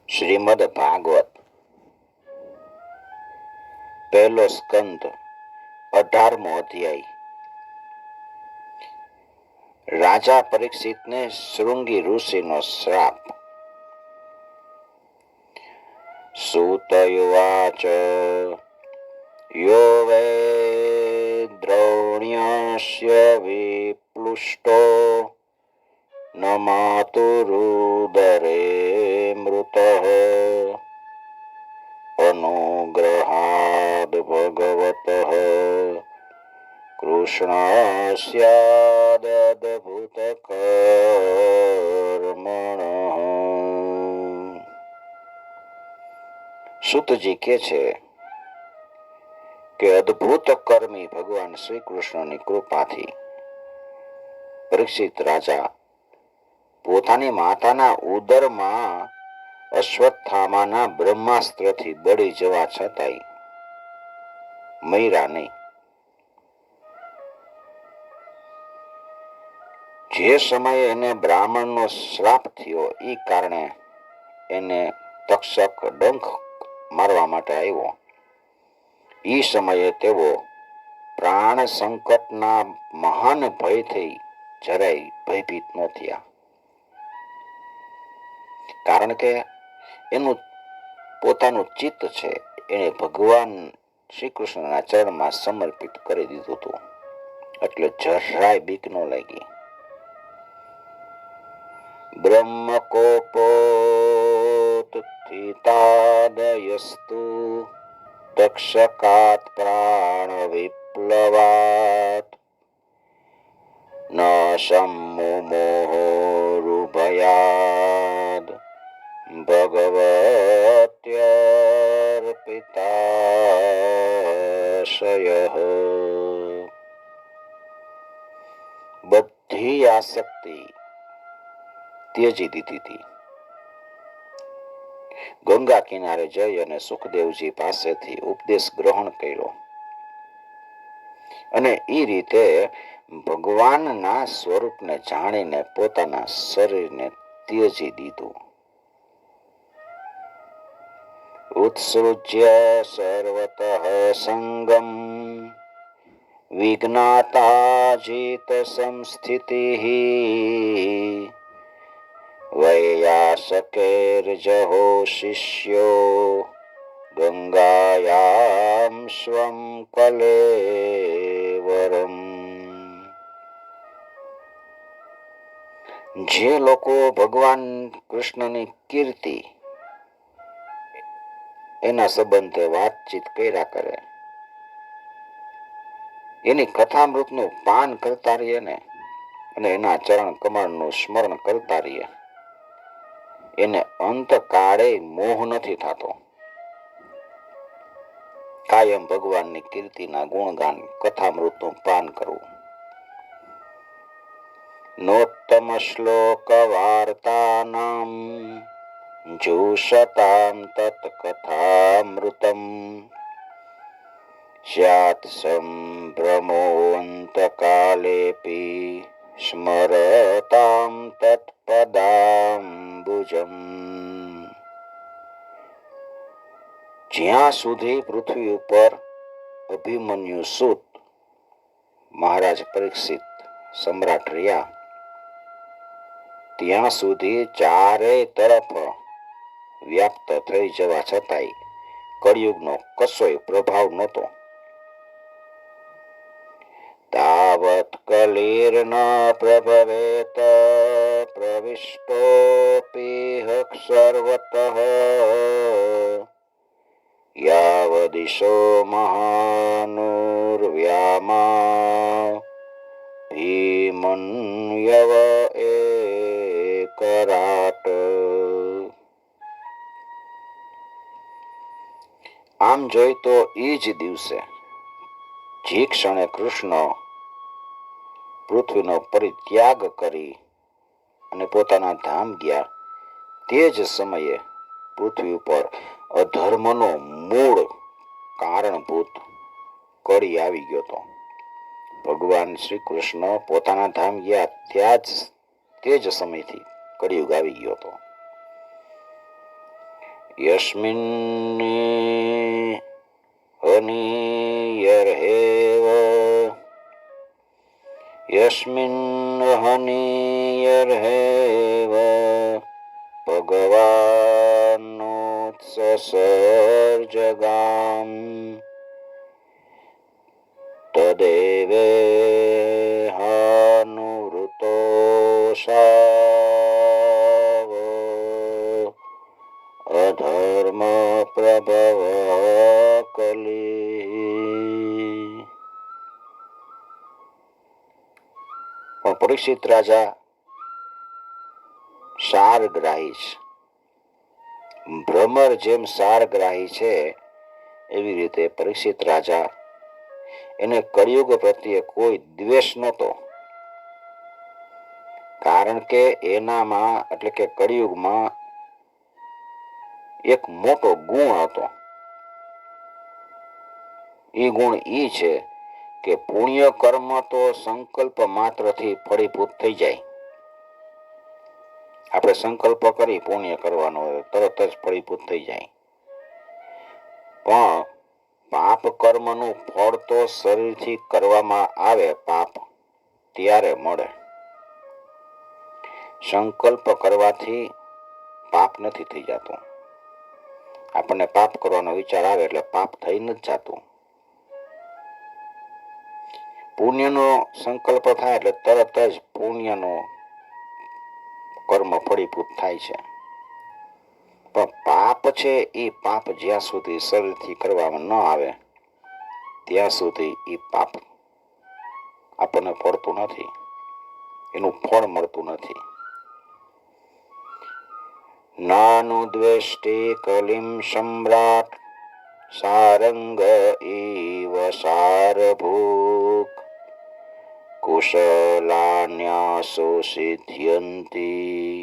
શ્રીમદ ભાગવત પહેલો સ્કંદ 18મો અધ્યાય. રાજા પરીક્ષિતને શૃંગી ઋષિનો શ્રાપ. સૂતયુવાચ યો વૈ દ્રૌણ્યસ્ય વિપ્લુષ્ટો ન માતુરુદરે મૃતઃ અનુગ્રહાદ ભગવતઃ કૃષ્ણસ્યાદભૂત કર્મણઃ. સુતજી કે છે કે અદ્ભુત કર્મી ભગવાન શ્રી કૃષ્ણની કૃપાથી પરીક્ષિત રાજા પોતાની માતાના ઉદરમાં અશ્વત્થામાના બ્રહ્માસ્ત્રથી બળી જવા છતાંય મૈરા નહીં. જે સમયે એને બ્રાહ્મણનો શ્રાપ થયો એ કારણે એને તક્ષક ડંખ મારવા માટે આવ્યો. એ સમયે તેઓ પ્રાણ સંકટના મહાન ભયથી જરાય ભયભીત ન થયા, કારણ કે એનું પોતાનું ચિત્ત છે એને ભગવાન શ્રી કૃષ્ણના ચરણમાં સમર્પિત કરી દીધું હતું, એટલે જરાય બીક ન લાગી. બ્રહ્મકોપોત્થિતાદયસ્તુ તક્ષકાત પ્રાણ વિપ્લવાત ન સમ્મુમોરુભયાદ ભગવત્યર્પિતાશયઃ. બધી આસક્તિ ત્યજી દીધી હતી. ગંગા કિનારે જઈ અને સુખદેવજી પાસેથી ઉપદેશ ગ્રહણ કર્યો અને એ રીતે ભગવાનના સ્વરૂપને જાણીને પોતાના શરીરને ત્યજી દીધું. ઉત્સૃજ્ય સર્વતઃ સંગમ વિજ્ઞાતાજીત સંસ્થિતિઃ વૈયાસકૈર્જહો શિષ્યો ગંગાયામ સ્વં કલેવરમ. જે લોકો ભગવાન કૃષ્ણની કીર્તિ એના સંબંધે વાતચીત કર્યા કરે, એની કથામૃતનું પાન કરતા રહીએ ને અને એના ચરણ કમળનું સ્મરણ કરતા રહીએ, એને અંતકાળે મોહ નથી થતો. કાયમ ભગવાનની કીર્તિના ગુણગાન કથામૃતનું પાન કરવું. નોત્તમ શ્લોક વાર્તાનામ જુષતામ તત્કથામૃતમ સ્યાત સંભ્રમોऽन्तકાલેऽપી સ્મરતામ તત્પદાંબુજમ. જ્યાં સુધી પૃથ્વી ઉપર અભિમન્યુ સૂત મહારાજ પરીક્ષિત સમ્રાટ રહ્યા, ત્યાં સુધી ચારે તરફ વ્યાપ્ત થઈ જવા છતાંય કળિયુગનો કશોય પ્રભાવ નહોતો. તાવત કલિર્ન પ્રભવેત પ્રવિષ્ટોપીહ સર્વતઃ યાવદિશો મહાનુર્વ્યામા ભીમન્યવ એકરાટ. આમ જોઈ તો એ જ દિવસે જે ક્ષણે કૃષ્ણ પૃથ્વીનો પરિત્યાગ કરી અને પોતાના ધામ ગયા, તે જ સમયે પૃથ્વી ઉપર અધર્મનો મૂળ કારણભૂત કળી આવી ગયો હતો. ભગવાન શ્રી કૃષ્ણ પોતાના ધામ ગયા તે જ સમયથી કળિયુગ આવી ગયો હતો. યસ્મિન્ને હનિયર્હેવ યસ્મિન્ હનિયર્હેવ ભગવાનોત્સર્જગામ તદેવેહાનુવૃતો સાવ અધર્મ પ્રભવ કલી. પણ પરીક્ષિત રાજા સારગ્રાહી છે. ભ્રમર જેમ સારગ્રાહી છે એવી રીતે પરીક્ષિત રાજા, એને કળિયુગ પ્રત્યે કોઈ દ્વેષ નહોતો. કારણ કે એનામાં એટલે કે કળિયુગમાં એક મોટો ગુણ હતો. એ ગુણ એ છે કે પુણ્ય કર્મ તો સંકલ્પ માત્રથી ફળીભૂત થઈ જાય. આપણે સંકલ્પ કરી પુણ્ય કરવાનો હોય તરત જ ફળીભૂત થઈ જાય. પણ પાપ કર્મનું ફળ તો શરીરથી કરવામાં આવે પાપ ત્યારે મળે. સંકલ્પ કરવાથી પાપ નથી થઈ જતું. આપણને પાપ કરવાનો વિચાર આવે એટલે પાપ થઈ નથી જતું. પુણ્યનો સંકલ્પ થાય એટલે તરત જ પુણ્યનો કર્મ ફળીભૂત થાય છે. પણ પાપ છે એ પાપ જ્યાં સુધી શરીરથી કરવામાં ન આવે ત્યાં સુધી એ પાપ આપણને પડતું નથી, એનું ફળ મળતું નથી. નાનું દ્વેષ્ટિ કલિમ સમ્રાટ સારંગ ઇવ સારભૂક કુશલાન્યાસો સિદ્ધયંતી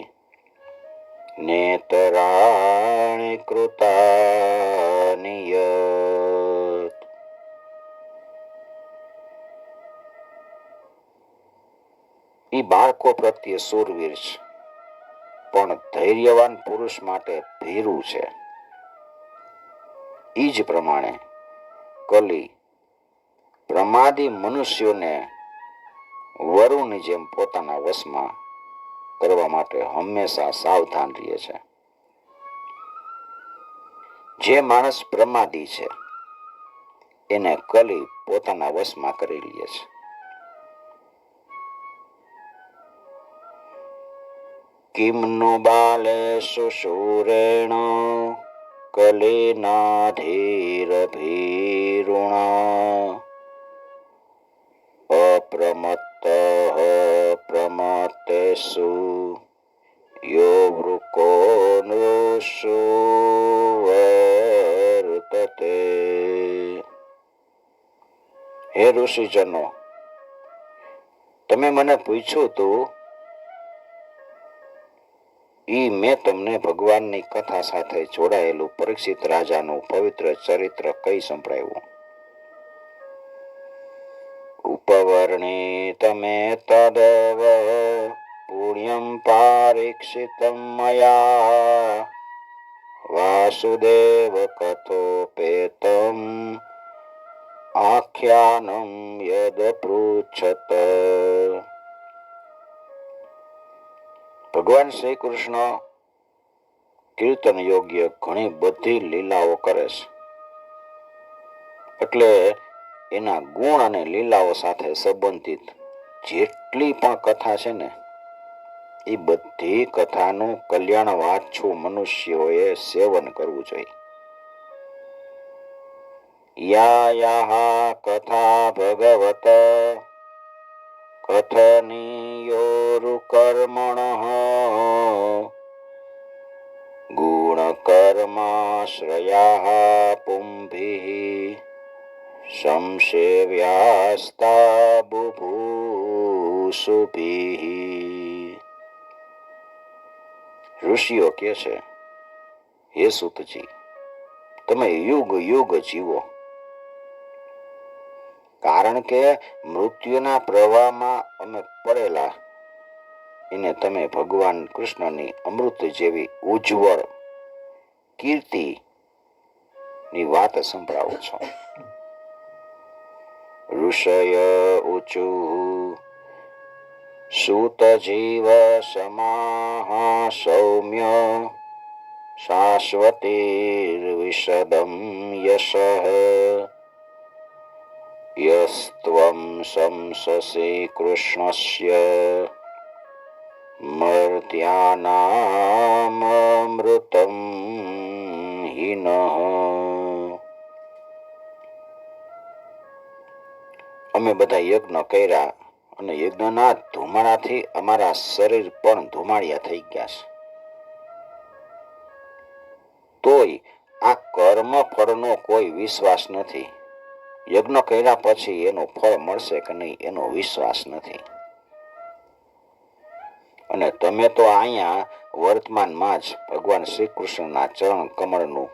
નેતરાણિ કૃતાનિ યત. એ બાળકો પ્રત્યે શૂરવીર છે, પણ ધૈર્યવાન પુરુષ માટે ભીરું છે. એ જ પ્રમાણે કલી પ્રમાદી મનુષ્યોને વરુની જેમ પોતાના વશમાં કરવા માટે હંમેશા સાવધાન રહે છે. જે માણસ પ્રમાદી છે એને કલી પોતાના વશમાં કરી લે છે. કિમનો બાલેષુ શૂરેણ કલિનાધીર ભીરુણા અપ્રમત્ત પ્રમત્તેષુ યો વૃકો નૃષુ વર્તતે. હે ઋષિજનો, તમે મને પૂછ્યું તું ઈ મેં તમને ભગવાનની કથા સાથે જોડાયેલું પરીક્ષિત રાજાનું પવિત્ર ચરિત્ર કઈ સંભળાવ્યું. ઉપવર્ણિત મે તદવ પુણ્યમ પારીક્ષિતમ મયા વાસુદેવ કથોપેતમ આખ્યાનમ યદ પૃચ્છત. ભગવાન શ્રી કૃષ્ણ કીર્તન યોગ્ય ઘણી બધી લીલાઓ કરે છે. એટલે એના ગુણ અને લીલાઓ સાથે સંબંધિત જેટલી પણ કથા છે ને એ બધી કથાનું કલ્યાણ વાંચુ મનુષ્યોએ સેવન કરવું જોઈએ. યા કથા ભગવત કથનીયોરુકર્મણઃ ગુણકર્માશ્રયાઃ પુંભિઃ સંસેવ્યાસ્તા બુભૂષુભિઃ. ઋષિઓ કે છે, હે સૂતજી, તમે યુગ યુગ જીવો, કારણ કે મૃત્યુના પ્રવાહમાં અમે પડેલા એને તમે ભગવાન કૃષ્ણની અમૃત જેવી ઉજ્જવળ કીર્તિની વાત સંભળાવું છું. ઋષય ઊચુ સૂત જીવ સમાહ સૌમ્ય શાશ્વતીર્વિશદમ યશઃ યસ્ત્વં શંસસે કૃષ્ણસ્ય મર્ત્યાનામૃતં હિનઃ. અમે બધા યજ્ઞ કર્યા અને યજ્ઞના ધુમાડાથી અમારા શરીર પણ ધુમાડિયા થઈ ગયા છે. તોય આ કર્મ ફળનો કોઈ વિશ્વાસ નથી. યજ્ઞ કર્યા પછી એનું ફળ મળશે કે નહીં એનો વિશ્વાસ નથી. અને તમે તો અહીંયા વર્તમાનમાં જ ભગવાન શ્રી કૃષ્ણના ચરણ કમળનું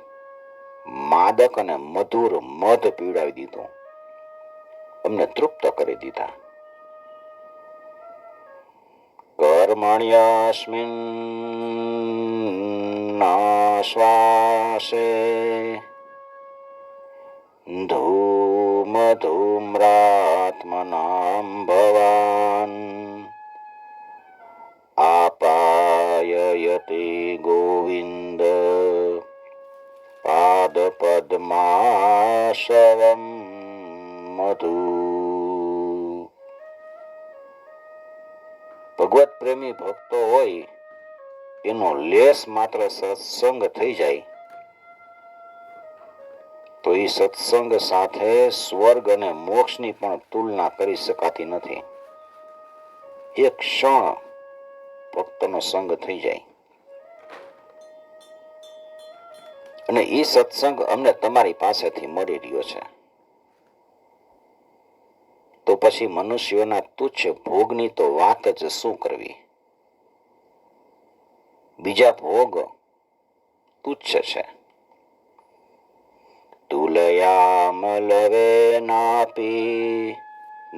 માદક અને મધુર મધ પીવડાવી દીધું, અમને તૃપ્ત કરી દીધા. કર્મણ્યસ્મિન શ્વાસે ધૂમ ધૂમ્રાત્મનાં ભવાન આપાયયતે ગોવિંદ પાદ પદ્માશવમ મધુ. ભગવત પ્રેમી ભક્તો હોય એનો લેશ માત્ર સત્સંગ થઈ જાય તો એ સત્સંગ સાથે સ્વર્ગ અને મોક્ષની પણ તુલના કરી શકાતી નથી. એક ક્ષણ ભક્તનો સંગ થઈ જાય અને એ સત્સંગ અમને તમારી પાસેથી મળી રહ્યો છે તો પછી મનુષ્યોના તુચ્છ ભોગની તો વાત જ શું કરવી. બીજા ભોગ તુચ્છ છે. તુલયામલવેનાપી ન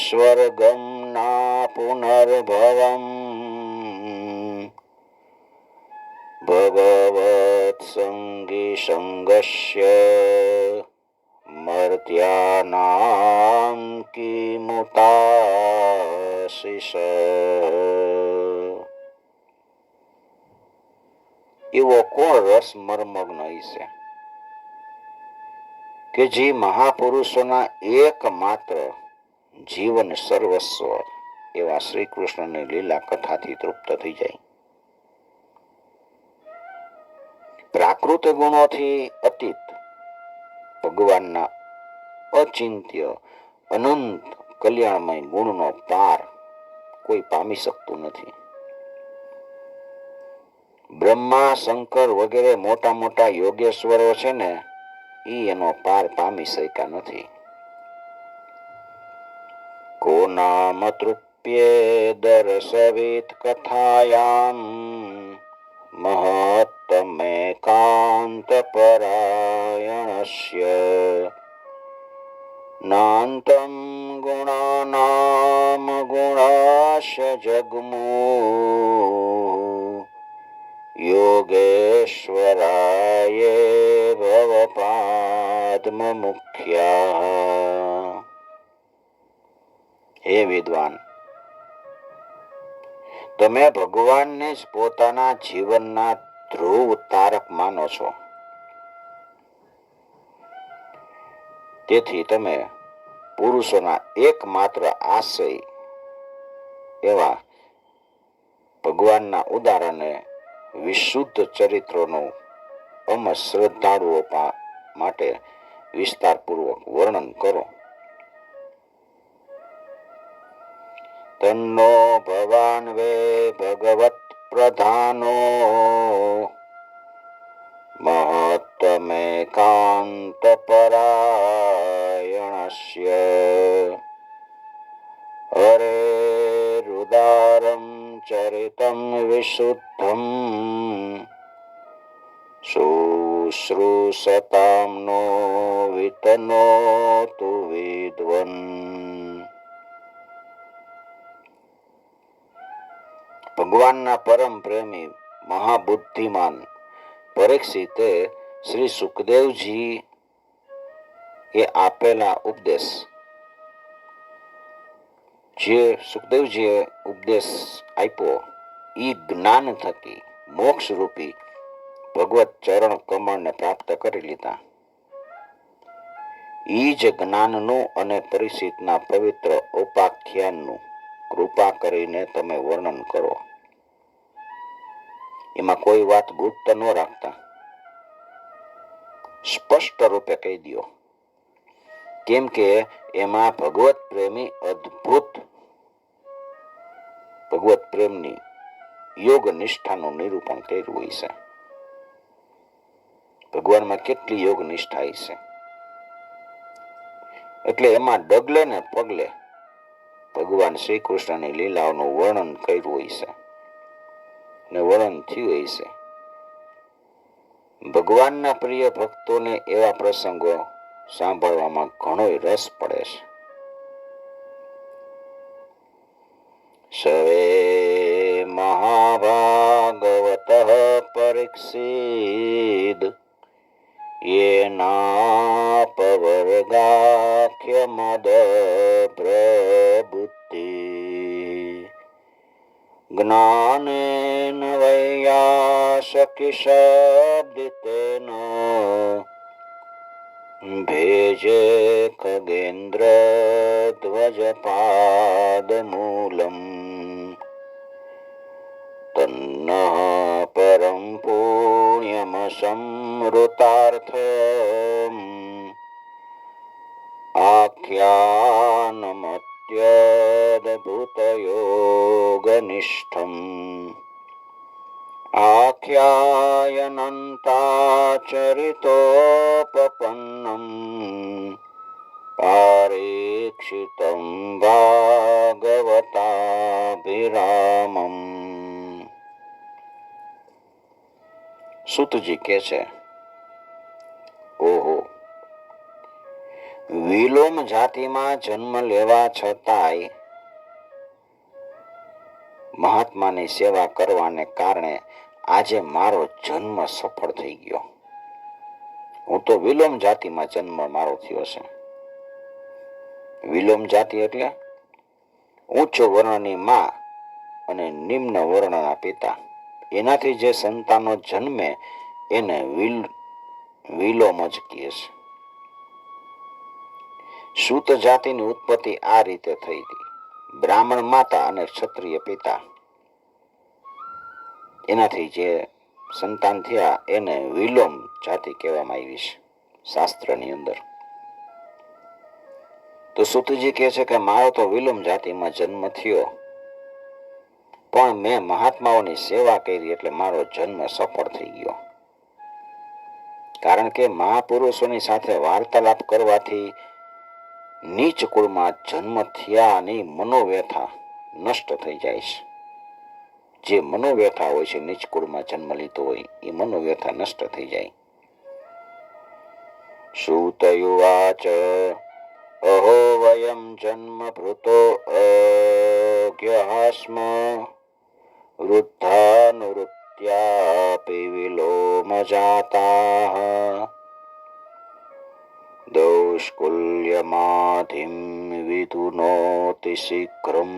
સ્વર્ગમ ના પુનર્ભવમ ભગવત સંગી સંગસ્ય મર્ત્યાનામ કિમુતાશિષ. એવો કોણ રસ મર્મગ્ન છે કે જે મહાપુરુષોના એકમાત્ર જીવન સર્વસ્વ એવા શ્રી કૃષ્ણની લીલા કથાથી તૃપ્ત થઈ જાય. પ્રાકૃત ગુણોથી અતીત ભગવાનના અચિંત્ય અનંત કલ્યાણમય ગુણનો પાર કોઈ પામી શકતું નથી. બ્રહ્મા શંકર વગેરે મોટા મોટા યોગેશ્વરો છે ને એનો પાર પામી શક્યા નથી. કો નામ તૃપ્યે દર્શવેત કથાયામ મહત્તમેકાંત પરાયણસ્ય નાંતમ ગુણાનામ ગુણાસ્ય જગમો યોગેશ્વરાય ભવપાદ્મ મુખ્યા. હે વિદ્વાન, તમે ભગવાનને જ પોતાના જીવનના ધ્રુવ તારક માનો છો. તેથી તમે પુરુષોના એકમાત્ર આશય એવા ભગવાનના ઉદાર અને વિશુદ્ધ ચરિત્રોનું શ્રદ્ધાળુઓ માટે વિસ્તારપૂર્વક વર્ણન કરો. તન્નો ભવાન વે ભગવત પ્રધાનો મહત્તમેકાંત પરાયણસ્ય હરે રુદારમ ચરિતમ વિશુદ્ધમ શુશ્રૂષતામ નો વિતનોતુ વિદ્વન. ભગવાનના પરમ પ્રેમી મહાબુદ્ધિમાન પરીક્ષિતે શ્રી સુખદેવજી એ આપેલા ઉપદેશ, જે સુખદેવજીએ ઉપદેશ આપ્યો, ઈ જ્ઞાન થકી મોક્ષ રૂપી ભગવત ચરણ કમળને પ્રાપ્ત કરી લીધા. ઈ જ જ્ઞાનનું અને પરીક્ષિતના પવિત્ર ઉપાખ્યાનનું કૃપા કરીને તમે વર્ણન કરો. એમાં કોઈ વાત ગુપ્ત ન રાખતા, સ્પષ્ટ રૂપે કહી દો. કેમ કે એમાં ભગવત પ્રેમી અદ્ભુત ભગવત પ્રેમની યોગ નિષ્ઠાનું નિરૂપણ કર્યું હોય છે. ભગવાનમાં કેટલી યોગ નિષ્ઠા છે, એટલે એમાં ડગલે ને પગલે ભગવાન શ્રી કૃષ્ણની લીલાઓનું વર્ણન કર્યું હોય છે ને વર્ણન થયું હોય છે. ભગવાનના પ્રિય ભક્તોને એવા પ્રસંગો સાંભળવામાં ઘણો રસ પડે છે. સવે મહાભાગવત પરીક્ષિત યેનાપવર્ગાખ્ય મદ પ્રબુદ્ધિ જ્ઞાનેન વૈયાસકિશબ્દિતેન ભેજે ખગેન્દ્ર ધ્વજપાદમૂલમ તન્નઃ પરમ પુણ્યમ સંવૃતાર્થમ આખ્યાનમત્યદભૂતયોગનિષ્ઠમ આખ્યાયનંતાચરિતોપપન્નમ પારીક્ષિતમ ભાગવતાભિરામમ. સુતજી કે છે, ઓહો, વિલોમ જાતિમાં જન્મ લેવા છતાંય મહાત્માની સેવા કરવાને કારણે આજે મારો જન્મ સફળ થઈ ગયો. હું તો વિલોમ જાતિમાં જન્મ મારો થયો છે. વિલોમ જાતિ એટલે ઉચ્ચ વર્ણની માં અને નિમ્ન વર્ણના પિતા, એનાથી જે સંતાનો જન્મે એને વિલોમ જ કહે છે. સૂત જાતિની ઉત્પત્તિ આ રીતે થઈ હતી. બ્રાહ્મણ માતા અને ક્ષત્રિય પિતા, એનાથી જે સંતાન થયા એને વિલોમ જાતિ કહેવામાં આવી છે શાસ્ત્રની અંદર. તો સુતજી કહે છે કે મારો તો વિલોમ જાતિમાં જન્મ થયો, પણ મેં મહાત્માઓની સેવા કરી એટલે મારો જન્મ સફળ થઈ ગયો. કારણ કે મહાપુરુષોની સાથે વાર્તાલાપ કરવાથી નીચ કુળમાં જન્મ થયાની મનોવ્યથા નષ્ટ થઈ જાય છે. જે મનોવ્યથા હોય છે, નીચ કુળમાં જન્મ લીધો હોય એ મનોવ્યથા નષ્ટ થઈ જાય. સૂતયુવાચ અહો વયમ જન્મ ભૃતો અજ્ઞાસ્મ વૃદ્ધાનુવૃત્યાપી વિલોમ જાતાઃ દૌષ્કુલ્યમાધિમ વિધુનોતિ શીઘ્રમ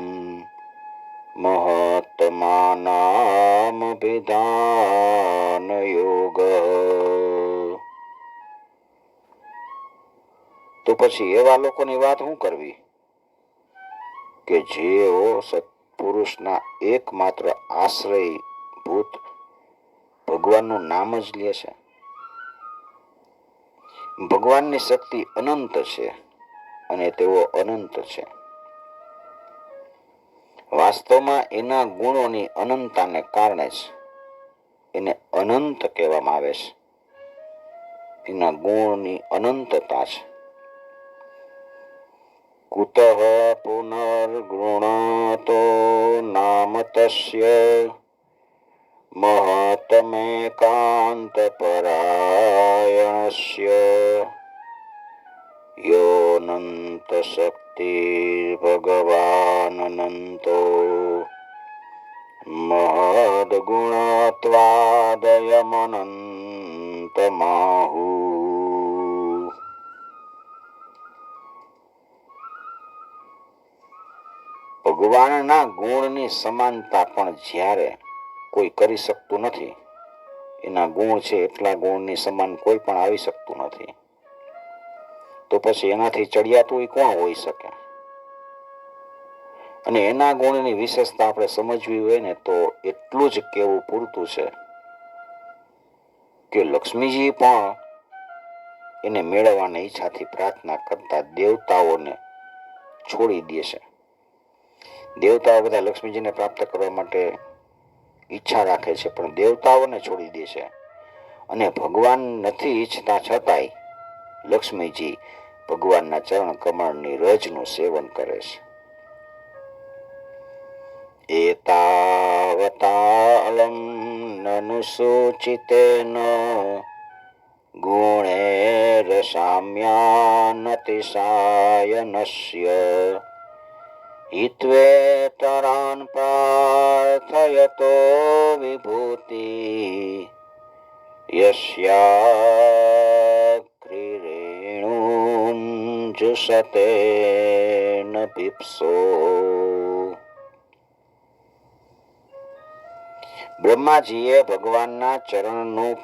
મહાત્માનામભિધાન યોગ. તો પછી એવા લોકોની વાત શું કરવી કે જેઓ સત્પુરુષના એકમાત્ર આશ્રયભૂત ભગવાનનું નામ જ લે છે. ભગવાનની શક્તિ અનંત છે અને તેઓ અનંત છે. વાસ્તવમાં એના ગુણોની અનંતતાને કારણે જ એને અનંત કહેવામાં આવે છે. એના ગુણોની અનંતતા છે. કુતઃ પુનર્ગૃણાતો નામ તસ્ય મહાત્મેકાંત પરાયણસ્ય યોનંત શક્તિ ભગવાન અનંતો મહદ ગુણત્વાદયમનંત માહુ. ભગવાનના ગુણની સમાનતા પણ જ્યારે કોઈ કરી શકતું નથી, એના ગુણ છે એટલા ગુણની સમાન કોઈ પણ આવી શકતું નથી, તો પછી એનાથી ચડિયાતું કોણ હોઈ શકે? અને એના ગુણની વિશેષતા આપણે સમજવી હોય ને તો એટલું જ કહેવું પૂરતું છે કે લક્ષ્મીજી પણ એને મેળવવાની ઈચ્છાથી પ્રાર્થના કરતા દેવતાઓને છોડી દે છે. દેવતાઓ બધા લક્ષ્મીજીને પ્રાપ્ત કરવા માટે ઈચ્છા રાખે છે, પણ દેવતાઓને છોડી દે છે. અને ભગવાન નથી ઈચ્છતા છતાંય લક્ષ્મીજી ભગવાનના ચરણ કમળની રજનું સેવન કરે છે. એતાવતાલમ નનુસૂચિતેન ગુણેર સામ્યાનતિશાયનસ્ય હિત્વેતરાન પ્રાર્થયતો વિભૂતિ યસ્યાગ્રિરેણું જુષતે ન ભિપ્સો. બ્રહ્માજીએ ભગવાનના ચરણનું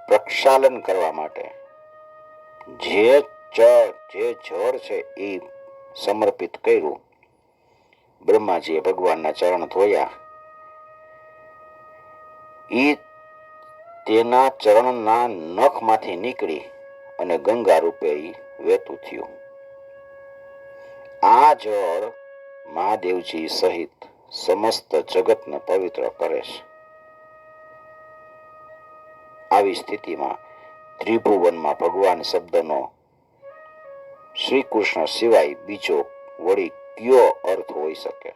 પ્રક્ષાલન કરવા માટે જે જળ છે એ સમર્પિત કર્યું. બ્રહ્માજીએ ભગવાનના ચરણ ધોયા, એ તેના ચરણના નખમાંથી નીકળી અને ગંગા રૂપે વહેતું થયું. આ જળ મહાદેવજી સહિત સમસ્ત જગતને પવિત્ર કરે છે. આવી સ્થિતિમાં ત્રિભુવનમાં ભગવાન શબ્દનો શ્રી કૃષ્ણ સિવાય બીજો વળી કયો અર્થ હોઈ શકે?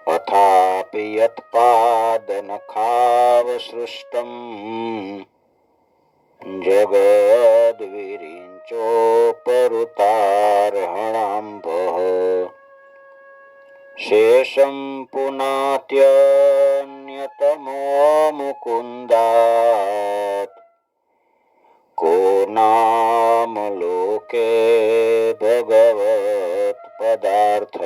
અથાપિ યત્પાદનખાવસૃષ્ટં જગદ્વિરિંચોપરુતાર્હણાંભઃ શેષં પુનાત્યન્યતમો મુકુન્દાત કો નામ લોકે ભગવત પદાર્થ.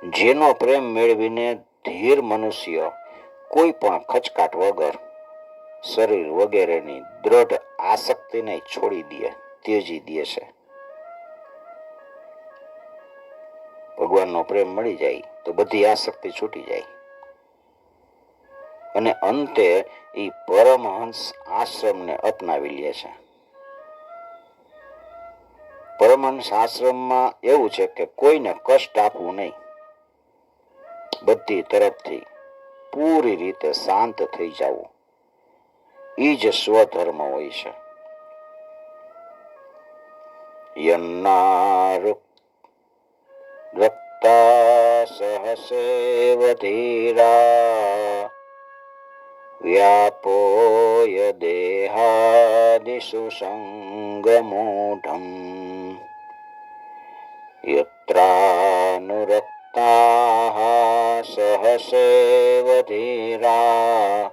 જેનો પ્રેમ મેળવીને ધીર મનુષ્ય કોઈ પણ ખચકાટ વગર શરીર વગેરેની દ્રઢ આસક્તિને છોડી દે, ત્યજી દે છે. ભગવાનનો પ્રેમ મળી જાય તો બધી આસક્તિ છૂટી જાય અને અંતે એ પરમહંસ આશ્રમને અપનાવી લે છે. પરમહંસ આશ્રમમાં એવું છે કે કોઈને કષ્ટ આપવું નહીં, બધી તરફથી પૂરી રીતે શાંત થઈ જવું, એ જ સ્વધર્મ હોય છે. રક્તા સહસેવ ધીરા વ્યાપોય દેહાદિષુ સંગમૂઢમ યત્રાનુરક્તાઃ સહસેવ ધીરા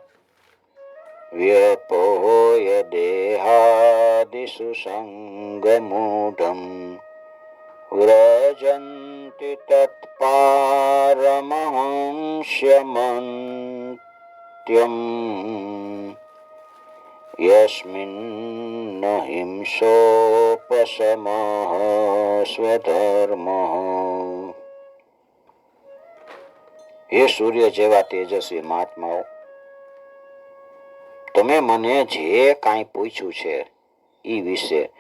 વ્યપોય દેહાદિષુ સંગમૂઢમ વ્રજન્તિ તત્પારમહંસ્યમન્ત્યમ યસ્મિન્ન હિંસોપશમઃ સ્વધર્મઃ. હે સૂર્ય જેવા તેજસ્વી મહાત્માઓ, તમે મને જે કાંઈ પૂછ્યું છે એ વિશે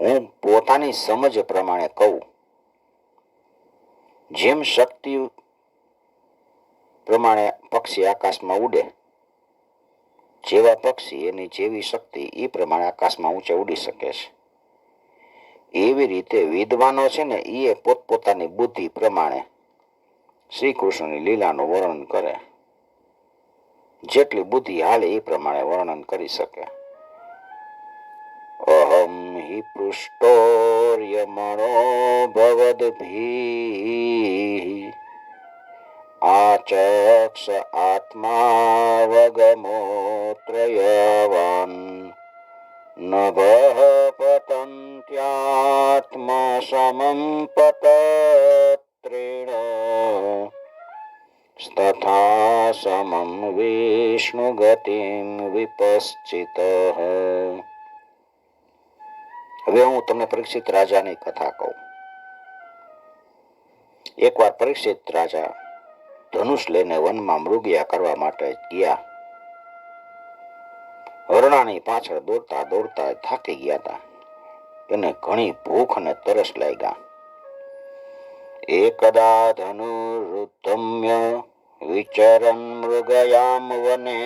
હું પોતાની સમજ પ્રમાણે કહું. જેમ શક્તિ પ્રમાણે પક્ષી આકાશમાં ઉડે, જેવા પક્ષી એની જેવી શક્તિ એ પ્રમાણે આકાશમાં ઊંચે ઉડી શકે છે. એવી રીતે વિદ્વાનો છે ને એ પોતપોતાની બુદ્ધિ પ્રમાણે શ્રી કૃષ્ણની લીલાનું વર્ણન કરે. જેટલી બુદ્ધિ હાલે એ પ્રમાણે વર્ણન કરી શકે. અહમ હિ પૃષ્ટોર્યમણો ભવ તદ્ભીઃ આચક્ષ આત્માવગમોત્રયવાન નભઃ પતન્ત્યાત્મા સમં પતત્રેણ તથા સમં વિષ્ણુ ગતિમ વિપશ્ચિતઃ. હવે હું તમને પરીક્ષિત રાજાની કથા કહું. એકવાર પરીક્ષિત રાજા ધનુષ લઈને વનમાં મૃગયા કરવા માટે ગયા. હરણાની પાછળ દોડતા દોડતા થાકી ગયા હતા. એને ઘણી ભૂખ અને તરસ લાગ્યા. એકદા ધનુરુદ્ધમ્ય વિચરન મૃગયામ વને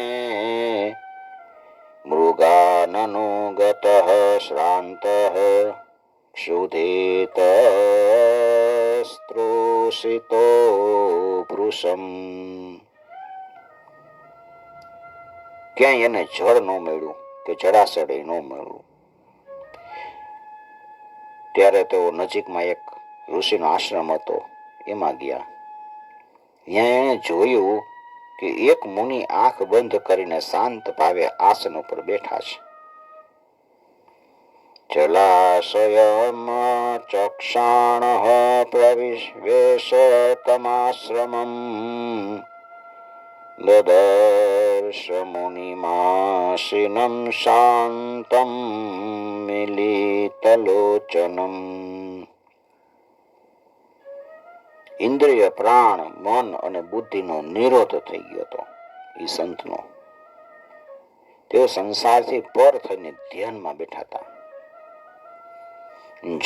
મૃગાનનુગતઃ શ્રાંતઃ ક્ષુધિતસ્તૃષિતો ભૃશમ. ક્યાંય એને જળ ન મળ્યું કે જળાશય ન મળ્યું. ત્યારે તેઓ નજીકમાં એક ઋષિનો આશ્રમ હતો, એમાં ગયા. ત્યાં એણે જોયું કે એક મુનિ આંખ બંધ કરીને શાંત ભાવે આસન ઉપર બેઠા છે. જલાશયમાં ચક્ષાણ પ્રવિવેશ તમાશ્રમમ દદર્શ મુનિમાસિનમ શાંતમ મિલિતલોચનમ. ઇન્દ્રિય, પ્રાણ, મન અને બુદ્ધિનો નિરોધ થઈ ગયો હતો એ સંતનો. તેઓ સંસારથી પર થઈને ધ્યાનમાં બેઠા હતા.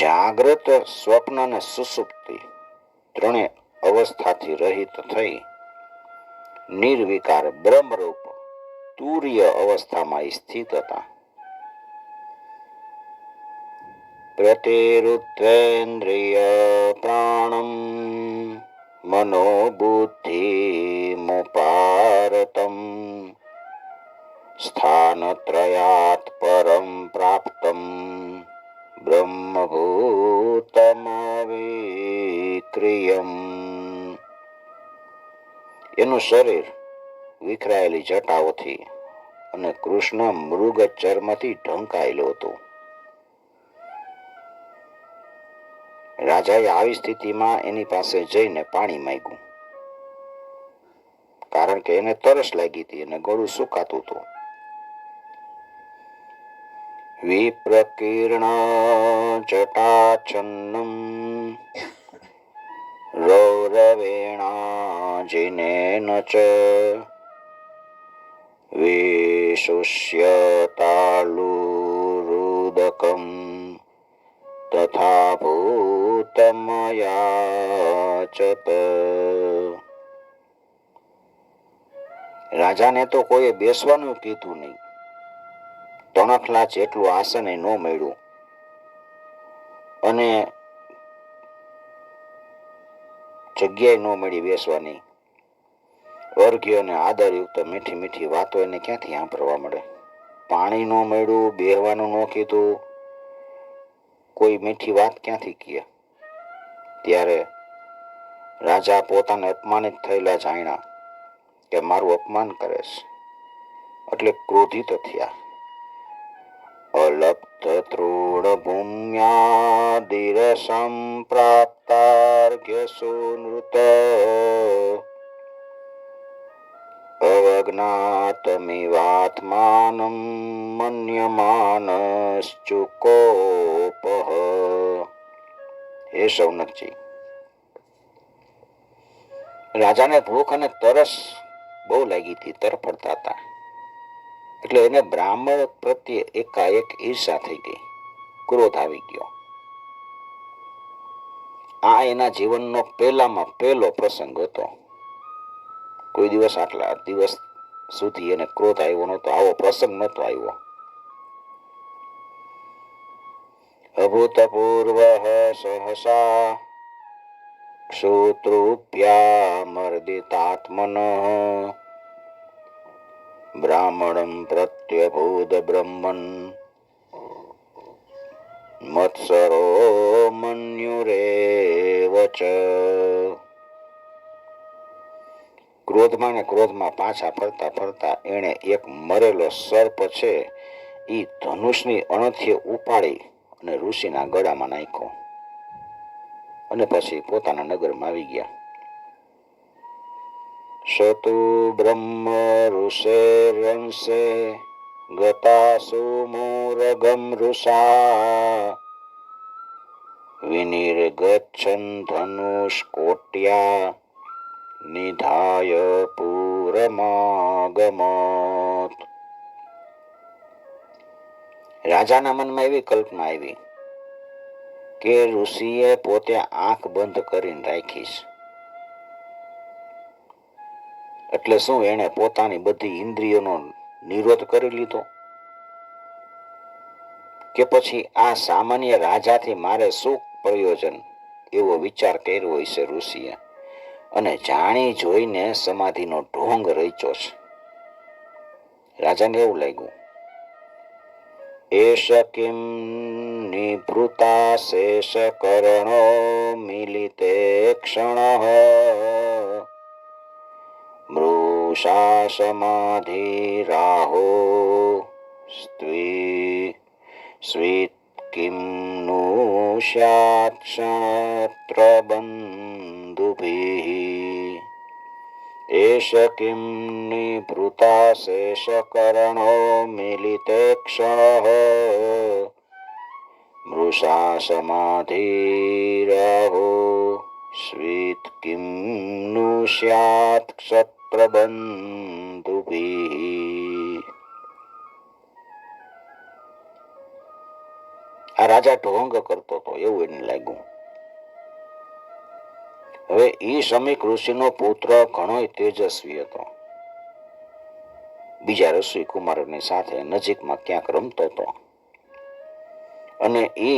જાગ્રત, સ્વપ્ન અને સુષુપ્તિ ત્રણેય અવસ્થાથી રહિત થઈ નિર્વિકાર બ્રહ્મરૂપ તુર્ય અવસ્થામાં સ્થિત હતા. પ્રતિરુદ્ધેન્દ્રિય પ્રાણમ મનોબુદ્ધિ મુપારતમ સ્થાનત્રયાત પરમ પ્રાપ્તમ બ્રહ્મભૂતમવિક્રિયમ. એનું શરીર વિખરાયેલી જટાઓથી અને કૃષ્ણ મૃગ ચર્મથી ઢંકાયેલું હતું. રાજાએ આવી સ્થિતિમાં એની પાસે જઈને પાણી માંગ્યું, કારણ કે એને તરસ લાગી હતી અને ગળું સુકાતું હતું. વિપ્રકીર્ણ જટાછન્નમ રૌરવેણાજિનેન ચ વિશુષ્ય તાલુરુદકમ તથા ભૂતમયાચત. રાજાને તો કોઈએ બેસવાનું કીધું નહીં. તણખલા જેટલું આસન ન મળ્યું અને જગ્યાએ ન મળી બેસવાની. અર્ઘ્ય અને આદરયુક્ત મીઠી મીઠી વાતો એને ક્યાંથી સાંભળવા મળે. પાણી ન મળ્યું, બેહવાનું ન કીધું, કોઈ મીઠી વાત ક્યાંથી કહે. ત્યારે રાજા પોતાને અપમાનિત થયેલા જાણ્યા કે મારું અપમાન કરે છે, એટલે ક્રોધિત થયા. અલપ્ત તૃણ ભૂમ્યાદિર સંપ્રાપ્તાર્ઘ્ય સુનૃત અવજ્ઞાતમિવાત્માનં મન્યમાનશ્ચુકોપઃ. હે શૌનકજી, રાજાને ભૂખ અને તરસ બહુ લાગી હતી, તરફડતા હતા. એટલે એને બ્રાહ્મણ પ્રત્યે એકાએક ઈર્ષા થઈ ગઈ, ક્રોધ આવી ગયો. આ એના જીવનનો પહેલામાં પહેલો પ્રસંગ હતો. કોઈ દિવસ આટલા દિવસ સુધી એને ક્રોધ આવ્યો નહોતો, આવો પ્રસંગ નહોતો આવ્યો. અભૂતપૂર્વ સહસા ક્ષોત્રુભ્યામર્દિતાત્મન બ્રાહ્મણમ પ્રત્યભૂત બ્રહ્મન મત્સરો મન્યુરે ચ. ક્રોધમાં ને ક્રોધમાં પાછા ફરતા ફરતા એણે એક મરેલો સર્પ છે એ ધનુષની અણથીએ ઉપાડી અને ઋષિના ગળામાં નાખ્યો અને પછી પોતાના નગરમાં આવી ગયા. શતુ બ્રહ્મ ઋષેરંશે ગતાસુ મૂરગમ ઋષા વિનિર્ગચ્છન ધનુષ્કોટ્યા નિધાય પૂરમાગમત. રાજાના મનમાં એવી કલ્પના આવી કે ઋષિએ પોતે આંખ બંધ કરીને રાખીશ, એટલે શું એને પોતાની બધી ઇન્દ્રિયોનો નિરોધ કરી લીધો કે પછી આ સામાન્ય રાજાથી મારે શું પ્રયોજન, એવો વિચાર કર્યો હશે ઋષિએ અને જાણી જોઈને સમાધિનો ઢોંગ રચ્યો છે. રાજાને એવું લાગ્યું, એષ કિમ નિભૃતા શેષ કરણો મિલિતે ક્ષણ મૃષા સમાધિરાહો સ્વીત કિમ नु સ્યાત ક્ષણત્ર બંધુભિઃ. એષ કિમ નિભૃતા શેષ કરણો મિલિતે ક્ષણ મૃષા સમાધિરાહો સ્વીત કિમ नु સ્યાત ક્ષત્ર બંધુભિઃ. આ રાજા ઢોંગ કરતો હતો એવું એને લાગ્યું. હવે ઈ શમીક ઋષિનો પુત્ર ઘણો તેજસ્વી હતો. બીજા ઋષિ કુમારોની સાથે નજીકમાં ક્યાંક રમતો હતો અને એ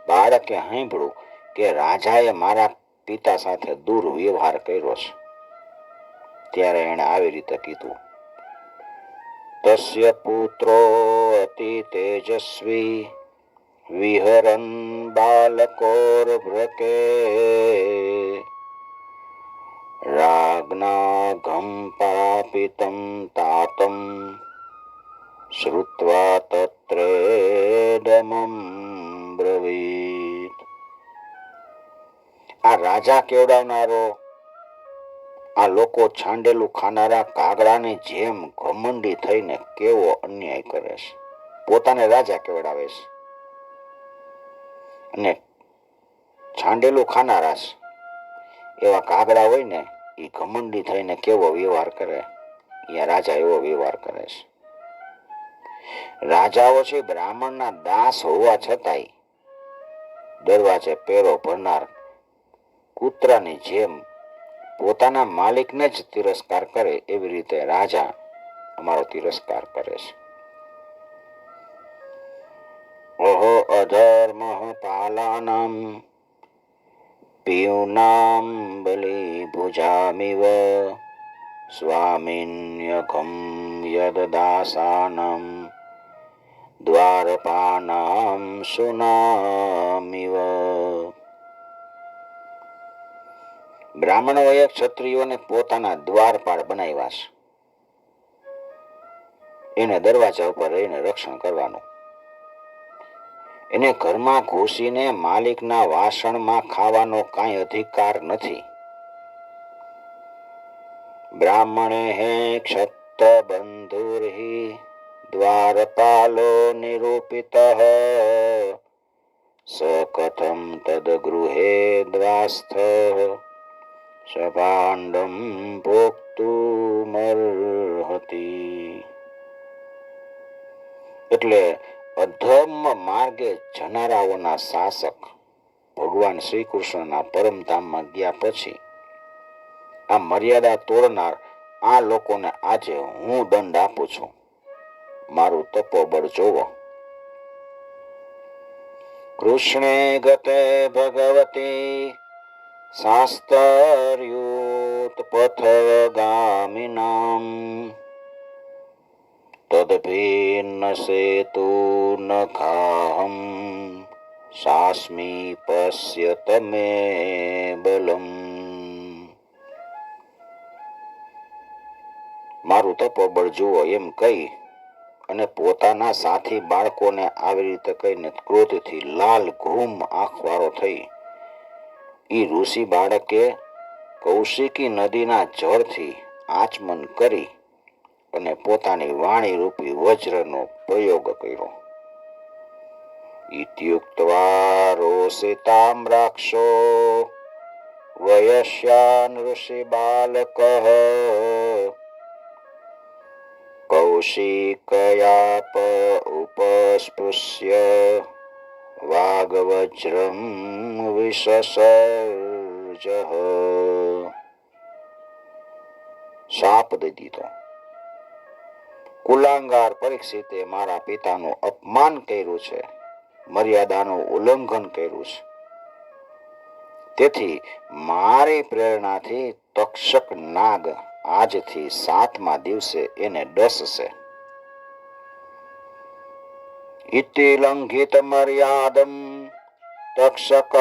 બાળકે સાંભળ્યું કે રાજાએ મારા પિતા સાથે દુર્વ્યવહાર કર્યો છે. ત્યારે એને આવી રીતે કીધું, તસ્ય પુત્રો અતિ તેજસ્વી વિહરન બાલકોર્ભ્રકે રાજ્ઞા ઘમ પાપિતમ તાતમ શ્રુત્વા તત્રેદમં બ્રવીત. આ રાજા કેવડાવનારો, આ લોકો છાંડેલું ખાનારા કાગડાની જેમ ઘમંડી થઈને કેવો અન્યાય કરે છે. પોતાને રાજા કેવડાવે છે અને છાંડેલું ખાનારા છે એવા કાગડા હોય ને એ ઘમંડી થઈને કેવો વ્યવહાર કરે, અહીંયા રાજા એવો વ્યવહાર કરે છે. રાજાઓ છે બ્રાહ્મણના દાસ હોવા છતાંય દરવાજે પેરો ભરનાર કૂતરાની જેમ પોતાના માલિકને જ તિરસ્કાર કરે એવી રીતે રાજા અમારો તિરસ્કાર કરે છે. ઓહો અધર્મ પાલાનામ પીયુનામ બલિ ભુજામિવ સ્વામિન્યઘમ યદદાસાનમ દ્વારપાનામ સુનામિવ. બ્રાહ્મણોએ ક્ષત્રિયોને પોતાના દ્વારપાળ બનાવ્યા છે. એને દરવાજા ઉપર રહીને રક્ષણ કરવાનું. એને ઘરમાં ઘૂસીને માલિકના વાસણમાં ખાવાનો કાંઈ અધિકાર નથી. બ્રાહ્મણે હે ક્ષત્ત બંધુર્હિ દ્વારપાલો નિરૂપિત સ કથમ તદ ગૃહે દ્વાસ્થ સભાંડમ ભોક્તુમર્હતિ. એટલે અધર્મ માર્ગે જનારાઓના શાસક ભગવાન શ્રી કૃષ્ણના પરમધામમાં ગયા પછી આ મર્યાદા તોડનાર આ લોકોને આજે હું દંડ આપું છું. મારું તપોબળ જોવો. કૃષ્ણે ગતે ભગવતી શાસ્ત્રયુત પથગામિનામ તદભિન્ન સેતુ નખાહમ શાસ્મી પશ્યત મે બલમ. મારું તપોબળ જુઓ એમ કહી અને પોતાના સાથી બાળકોને આવી રીતે કહીને ક્રોધથી લાલ ઘૂમ આંખવાળો થઈ ઈ ઋષિ બાળકે કૌશિકી નદીના જળથી આચમન કરી અને પોતાની વાણી રૂપી વજ્રનો પ્રયોગ કર્યો. ઇત્યુક્ત્વા રોષિતામ રાક્ષો વયસ્યાન ઋષિ બાલકઃ કૌશિકયાપ ઉપસ્પૃશ્ય વાગવજ્રમ વિસસર્જ. શાપ દઈ દીધો. કુલાંગાર પરીક્ષિતે મારા પિતાનું અપમાન કર્યું છે, મર્યાદાનું ઉલ્લંઘન કર્યું છે. તેથી મારી પ્રેરણાથી તક્ષક નાગ આજથી 7મા દિવસે એને ડસશે. ઇતિ લંઘિત મર્યાદમ તક્ષક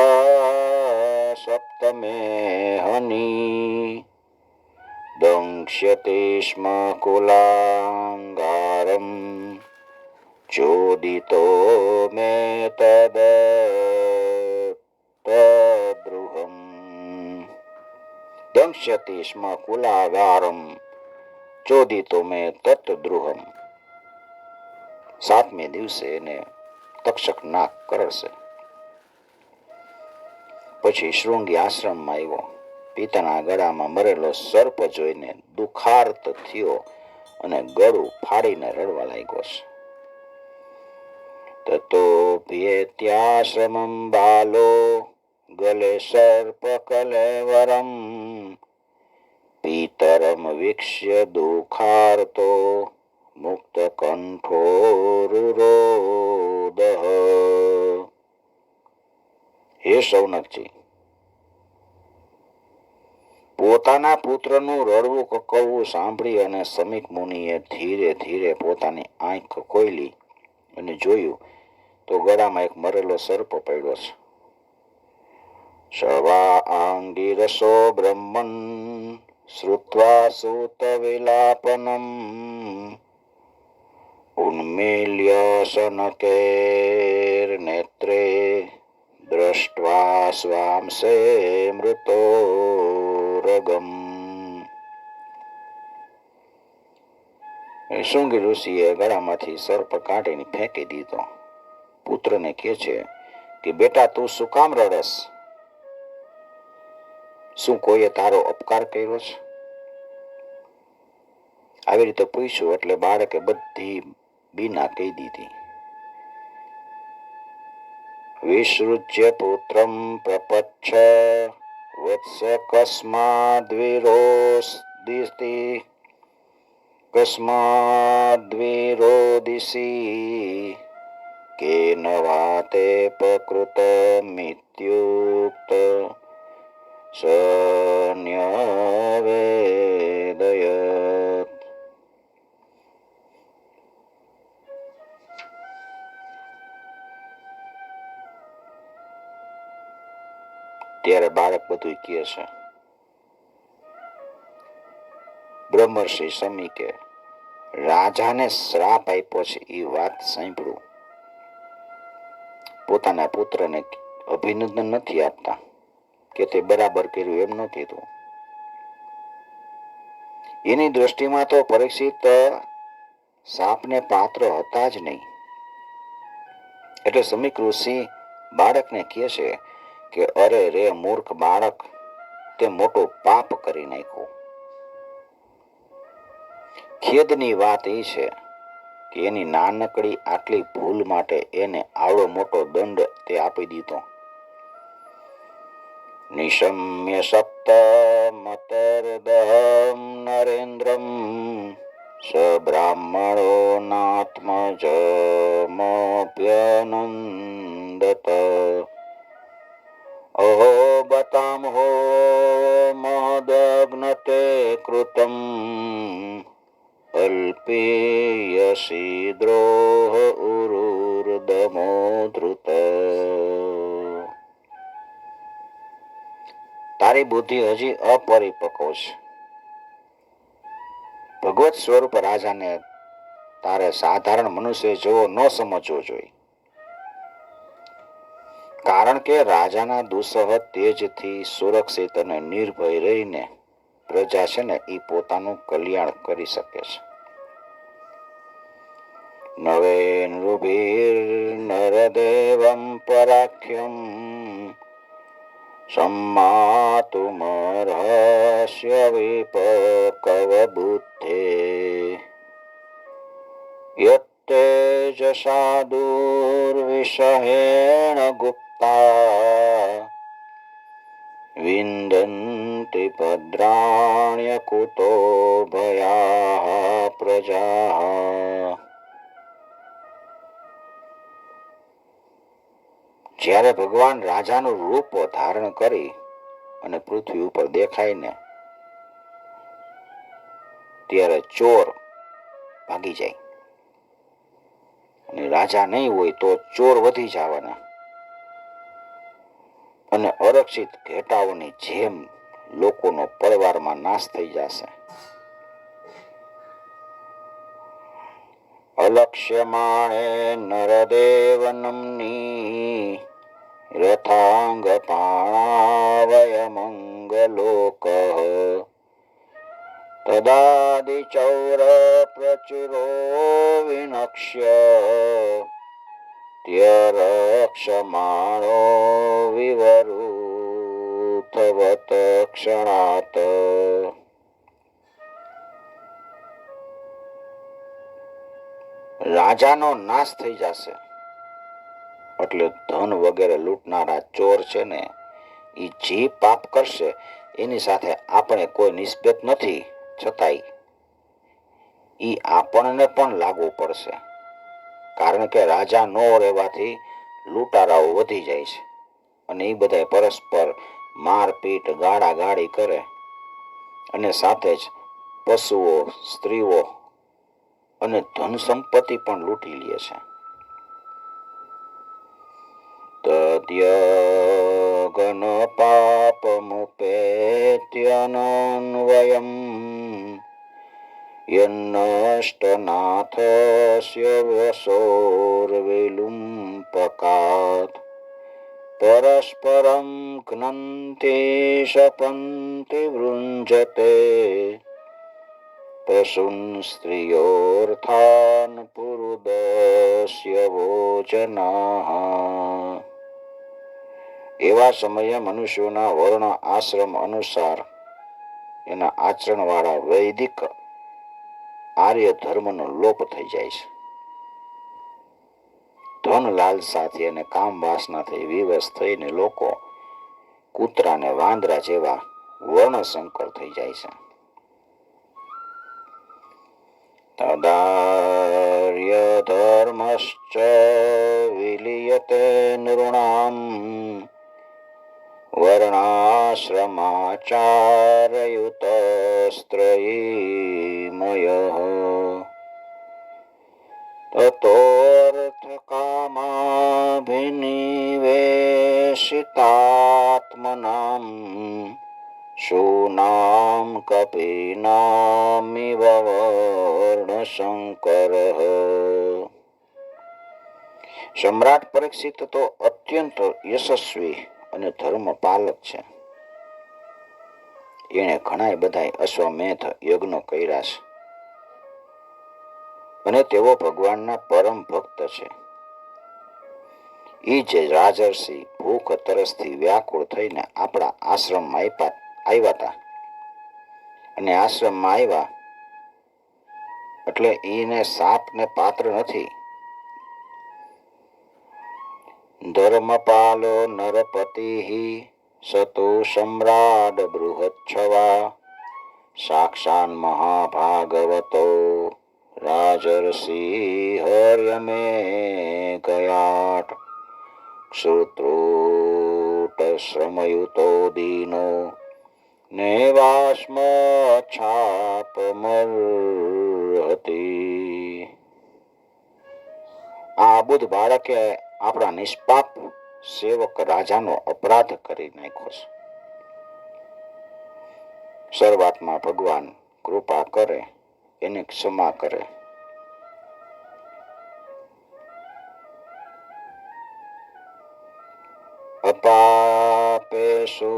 સપ્તમે હની દંક્ષ્યતે સ્મ કુલાંગારમ ચોદિતો મે તદ્રુહમ. દંક્ષ્યતે સ્મ કુલાગારમ ચોદિતો મે તદ્રુહમ. 7મે દિવસે એને તક્ષક નાગ કરડશે. પછી શૃંગી આશ્રમમાં આવ્યો. પિતાના ગળામાં મરેલો સર્પ જોઈને દુખાર્ત થયો અને ગળું ફાડીને રડવા લાગ્યો છે. તતો ભ્યેત્યાશ્રમં બાલો ગલે સર્પ કલેવરમ પિતરમ વીક્ષ્ય દુખાર્તો મુક્ત કંઠો રુરોદઃ. હે શૌનકજી, પોતાના પુત્રનું રડવું કકળવું સાંભળી અને સમીક મુનિએ ધીરે ધીરે પોતાની આંખ ખોલી અને જોયું તો ગળામાં એક મરેલો સર્પ પડ્યો છે. સવા આંગીરસો બ્રહ્મન શ્રુત્વા સૂત વિલાપનમ ઉન્મીલ્ય શનકેર નેત્રે દ્રષ્ટ્વા સ્વાંસે મૃતો રગમ. શૃંગી ઋષિએ ગળામાંથી સર્પ કાઢીને ફેંકી દીધો. પુત્રને કહે છે કે બેટા, તું શું કામ રડસ? શું કોઈએ તારો અપકાર કર્યો છે? આવી રીતે પૂછ્યું એટલે બાળકે બધી બીના કહી દીધી. વિસૃજ્ય પુત્રમ પ્રપચ્છ વત્સ કસ્માદ્વિરોદિસી કેન વાતે પ્રકૃતમિત્યુક્ત સન્યવેદયત. ત્યારે બાળક બધું કહે છે. બ્રહ્મર્ષિ સમીકે રાજાને શ્રાપ આપ્યો છે એ વાત સાંભળ્યું. પોતાના પુત્રને અભિનંદન નથી આપતા કે તે બરાબર કર્યું એમ ન કીધું. એની દ્રષ્ટિમાં તો પરીક્ષિત શાપને પાત્ર હતા જ નહીં. એટલે સમીક ઋષિ બાળકને કહે છે કે અરે રે મૂર્ખ બાળક, તે મોટું પાપ કરી નાખ્યું. ખેદની વાત એ છે કે એની નાનકડી આટલી ભૂલ માટે એને આવડો મોટો દંડ તે આપી દીધો. નિશમ્ય સપ્ત મતર્દહમ નરેન્દ્રમ સ બ્રાહ્મણો નાત્મજમપ્યનંદત. અહો બતામહો મહદગ્નતે કૃતમ અલ્પેયસી દ્રોહ ઉરુર્દમો ધૃત. તારી બુદ્ધિ હજી અપરિપક્વ છે. ભગવત સ્વરૂપ રાજાને તારે સાધારણ મનુષ્ય જેવો ન સમજવો જોઈએ. કારણ કે રાજાના દુસ્સહ તેજથી સુરક્ષિત અને નિર્ભય રહીને પ્રજા છે ને એ પોતાનું કલ્યાણ કરી શકે છે. નવે નૃભીર નરદેવમ પરાખ્યમ सम्मातुमर्हस्य विपकव बुद्धे यत्तेजसा दुर्विषहेण गुप्ता विन्दन्ति भद्राण्यकुतो भयाः प्रजाः. જ્યારે ભગવાન રાજાનું રૂપ ધારણ કરી અને પૃથ્વી ઉપર દેખાય ને ત્યારે ચોર ભાગી જાય, અને રાજા નહીં હોય તો ચોર વધી જવાના અને અરક્ષિત ઘેટાઓની જેમ લોકોનો પરિવારમાં નાશ થઈ જશે. અલક્ષ્યમાણે નરદેવનમની રથાંગ પાણાવયમંગલોક તદાદિચૌર પ્રચુરો વિનક્ષ્ય ત્યરક્ષમાણો વિવરુતવત ક્ષણાત. રાજાનો નાશ થઈ જશે એટલે ધન વગેરે લૂંટનારા ચોર છે ને એ જે પાપ કરશે એની સાથે આપણે કોઈ નિસ્બત નથી, છતાંય એ આપણને પણ લાગવું પડશે. કારણ કે રાજા ન રહેવાથી લૂંટારાઓ વધી જાય છે અને એ બધા પરસ્પર મારપીટ ગાળાગાળી કરે અને સાથે જ પશુઓ, સ્ત્રીઓ અને ધન સંપત્તિ પણ લૂંટી લે છે. તદ્યગન પાપમુપેત્યનન્વયમ યન્નષ્ટનાથસ્ય વસોર્વિલુમ્પકાત પરસ્પરમ ઘ્નન્તિ શપન્તિ વૃંજતે પશુન સ્ત્રીયોર્થાન પુરુદસ્ય ભોજનાઃ. એવા સમયે મનુષ્યોના વર્ણ આશ્રમ અનુસાર એના આચરણ વાળા વૈદિક આર્ય ધર્મનો લોપ થઈ જાય છે. ધન લાલસાથી અને કામ વાસનાથી વિવશ થઈને લોકો કૂતરા ને વાંદરા જેવા વર્ણશંકર થઈ જાય છે. તદાર્ય ધર્મશ્ચ વિલીયતે નૃણામ વર્ણાશ્રમાચારયુતસ્ત્રયીમયઃ તતોર્થકામાભિનિવેશિતાત્મનાં શૂનાં કપીનામિવ વર્ણશંકરઃ. સમ્રાટ પરીક્ષિત તો અત્યંત યશસ્વી અને ધર્મ પાલક છે. એને ઘણા બધા અશ્વમેધ યજ્ઞો કર્યા છે અને તેઓ ભગવાનના પરમ ભક્ત છે. એ જે રાજર્ષિ ભૂખ તરસથી વ્યાકુળ થઈને આપણા આશ્રમમાં આવ્યા હતા અને આશ્રમમાં આવ્યા એટલે એને સાપને પાત્ર નથી. ધર્મપાલો નરપતિ સતો સમ્રાટ બૃહચ્છવા સાક્ષાન મહાભાગવતો રાજર્ષિ હર્યમે ગયાટ શ્રુત્રુટ શ્રમયુતો દીનો નેવાસ્મ છાપમર્હતિ. આ બુદ્ધ બાળકે આપણા નિષ્પાપ સેવક રાજાનો અપરાધ કરી નાખ્યો છે. શરૂઆતમાં ભગવાન કૃપા કરે, એને ક્ષમા કરે. અપાપેષુ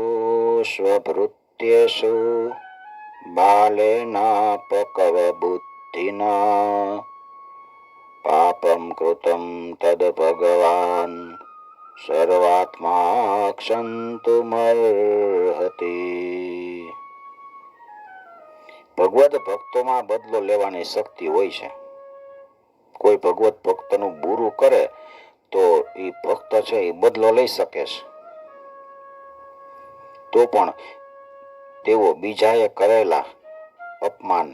સ્વભૃત્યેષુ બાલેનાપકવ બુદ્ધિના પાપમ કૃતમ તદ ભગવાન સર્વાત્મા ક્ષંતુમર્હતિ. ભગવદ ભક્તોમાં બદલો લેવાની શક્તિ હોય છે. કોઈ ભગવત ભક્તનું બુરું કરે તો એ ભક્ત છે એ બદલો લઈ શકે છે. તો પણ તેઓ બીજાએ કરેલા અપમાન,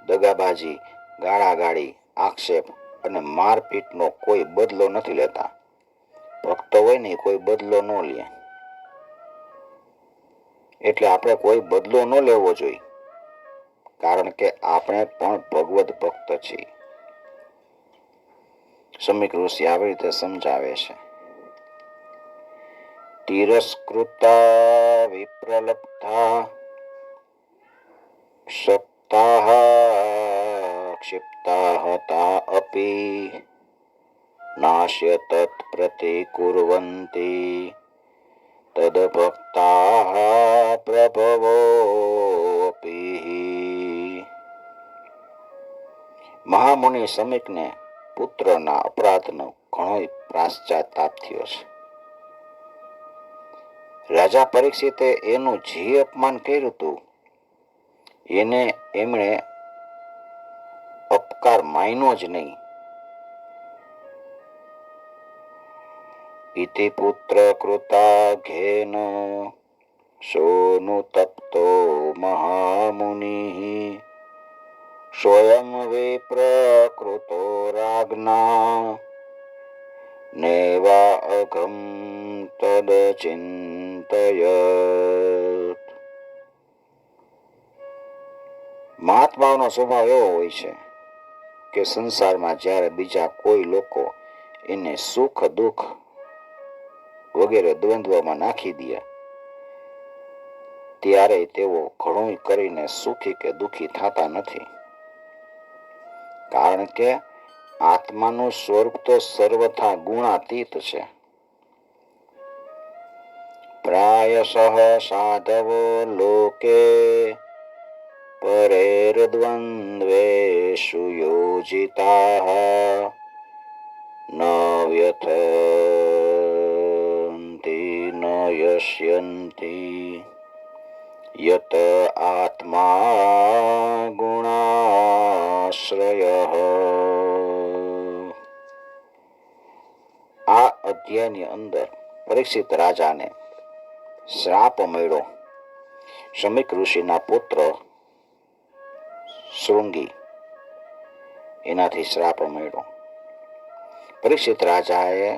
દગાબાજી, ગાળાગાળી, આક્ષેપ અને મારપીટનો કોઈ બદલો નથી લેતા. ભક્ત હોય ને કોઈ બદલો ન લે. એટલે આપણે કોઈ બદલો ન લેવો જોઈએ, કારણ કે આપણે પણ ભગવદ ભક્ત છીએ. સમીક ઋષિ આવી રીતે સમજાવે છે. તિરસ્કૃતા વિપ્રલબ્ધા સક્તાઃ ક્ષિપ્તાઃ તા અપી નાશ્ય તત્ પ્રતિકુર્વન્તિ તદભક્તાઃ પ્રભવોપી. મહામુનિ સમીકને પુત્રના અપરાધનો ઘણો પાશ્ચાતાપ થયો છે. રાજા પરીક્ષિતે એનું જે અપમાન કર્યું હતું એને એમણે અપકાર માન્યો જ નહીં. ઇતિ પુત્ર કૃતા ઘેન સોનુ તપ્તો મહામુનિ સ્વયં વિપ્રકૃતો રાજ્ઞા નેવા અઘમ તદ ચિંતયત. મહાત્માઓનો સ્વભાવ એવો હોય છે કે સંસારમાં જ્યારે બીજા કોઈ લોકો એને સુખ દુઃખ વગેરે દ્વંદ્વમાં નાખી દે ત્યારે તેઓ ઘણું કરીને સુખી કે દુઃખી થતા નથી. કારણ કે આત્માનું સ્વરૂપ તો સર્વથા ગુણાતીત છે. પ્રાયશઃ સાધવો લોકે પરેર્દ્વંદ્વેષુ યોજિતાઃ ન વ્યથન્તિ ન યસ્યન્તિ યત આત્મા ગુણાશ્રયઃ. આ અધ્યાયની અંદર પરીક્ષિત રાજાને શ્રાપ મળ્યો. સમીક ઋષિના પુત્ર શૃંગી એનાથી શ્રાપ મળ્યો. પરીક્ષિત રાજાએ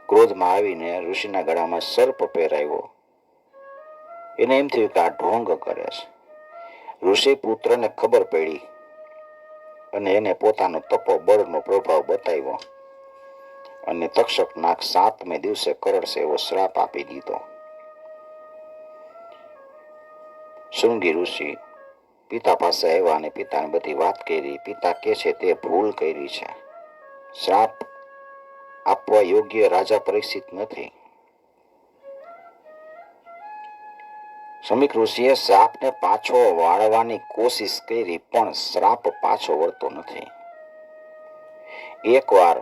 ક્રોધમાં આવીને ઋષિના ગળામાં સર્પ પહેરાવ્યો. એને એમ થયું કે આ ઢોંગ કરે છે. ઋષિ પુત્રને ખબર પડી અને એને પોતાનો તપોબળનો પ્રભાવ બતાવ્યો અને તક્ષક નાગ 7મે દિવસે કરડશે એવો શ્રાપ આપી દીધો. શૃંગી ઋષિ પિતા પાસે આવ્યા અને પિતાને બધી વાત કરી. પિતા કે છે તે ભૂલ કરી છે. શ્રાપ આપવા યોગ્ય રાજા પરીક્ષિત નથી. સમીક ઋષિએ શ્રાપને પાછો વાળવાની કોશિશ કરી પણ શ્રાપ પાછો વળતો નથી. એકવાર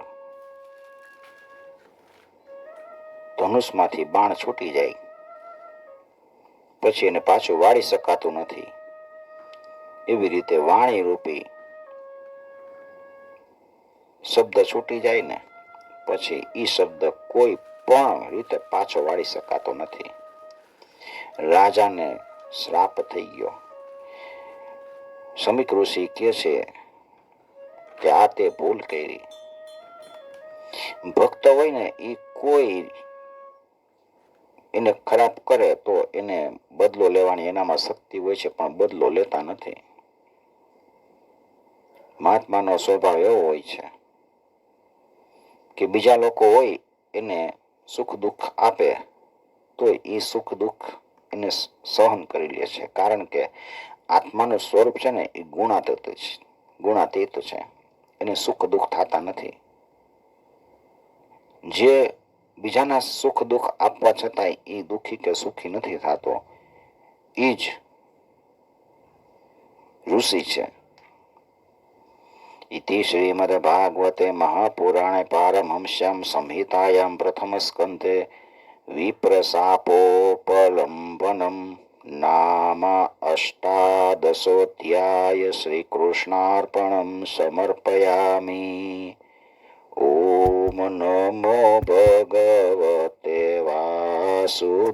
ધનુષમાંથી બાણ છૂટી જાય પછી એને પાછું વાળી શકાતું નથી. એવી રીતે વાણી રૂપી શબ્દ છૂટી જાય ને પછી ઈ શબ્દ કોઈ પણ રીતે પાછો વાળી શકાતો નથી. રાજાને શ્રાપ થઈ ગયો. સમીક ઋષિ કહે છે કે આ તે ભૂલ કરી. ભક્ત હોય ને એ કોઈ એને ખરાબ કરે તો એને બદલો લેવાની એનામાં શક્તિ હોય છે પણ બદલો લેતા નથી. મહાત્માનો સ્વભાવ એવો હોય છે કે બીજા લોકો હોય એને સુખ દુઃખ આપે તો એ સુખ દુઃખ એને સહન કરી લે છે, કારણ કે આત્માનું સ્વરૂપ છે ને એ ગુણાતીત છે. એને સુખ દુઃખ થતા નથી. જે બીજાના સુખ દુઃખ આપવા છતાંય એ દુઃખી કે સુખી નથી થતો, એ જ ઋષિ છે. ઇતિ શ્રીમદ્ભાગવતે મહાપુરાણે પારમહંસ્યામ સંહિતાયામ પ્રથમ સ્કંધે વિપ્રશાપોપલંબનમ નામ અષ્ટાદશોધ્યાય. શ્રીકૃષ્ણાર્પણમ સમર્પયામિ. ઓમ નમો ભગવતે વાસુદેવાય.